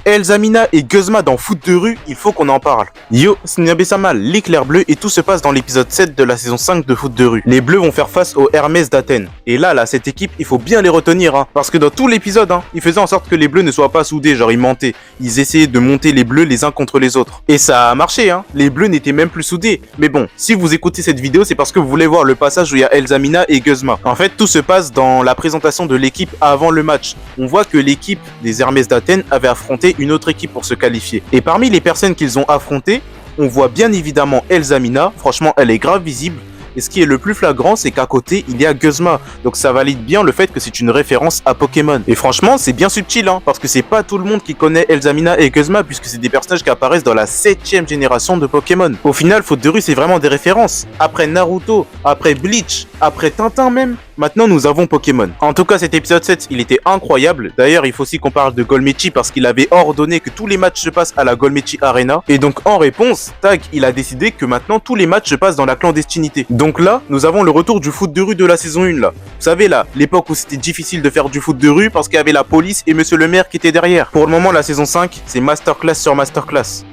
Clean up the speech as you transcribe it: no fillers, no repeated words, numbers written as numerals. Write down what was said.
Elzamina et Guzma dans Foot de rue, il faut qu'on en parle. Yo, c'est Niabé-sama, l'éclair bleu et tout se passe dans l'épisode 7 de la saison 5 de Foot de rue. Les bleus vont faire face aux Hermès d'Athènes. Et là, cette équipe, il faut bien les retenir, hein, parce que dans tout l'épisode, ils faisaient en sorte que les bleus ne soient pas soudés, genre ils mentaient. Ils essayaient de monter les bleus les uns contre les autres. Et ça a marché, les bleus n'étaient même plus soudés. Mais bon, si vous écoutez cette vidéo, c'est parce que vous voulez voir le passage où il y a Elzamina et Guzma. En fait, tout se passe dans la présentation de l'équipe avant le match. On voit que l'équipe des Hermès d'Athènes avait affronté une autre équipe pour se qualifier. Et parmi les personnes qu'ils ont affrontées, on voit bien évidemment Elzamina. Franchement, elle est grave visible. Et ce qui est le plus flagrant, c'est qu'à côté, il y a Guzma. Donc ça valide bien le fait que c'est une référence à Pokémon. Et franchement, c'est bien subtil, parce que c'est pas tout le monde qui connaît Elzamina et Guzma, puisque c'est des personnages qui apparaissent dans la 7ème génération de Pokémon. Au final, Faute de rue, c'est vraiment des références. Après Naruto, après Bleach, après Tintin même, maintenant nous avons Pokémon. En tout cas, cet épisode 7, il était incroyable. D'ailleurs, il faut aussi qu'on parle de Golmechi parce qu'il avait ordonné que tous les matchs se passent à la Golmechi Arena. Et donc, en réponse, Tag, il a décidé que maintenant tous les matchs se passent dans la clandestinité. Donc là, nous avons le retour du foot de rue de la saison 1 là. Vous savez là, l'époque où c'était difficile de faire du foot de rue parce qu'il y avait la police et monsieur le maire qui était derrière. Pour le moment, la saison 5, c'est masterclass sur masterclass.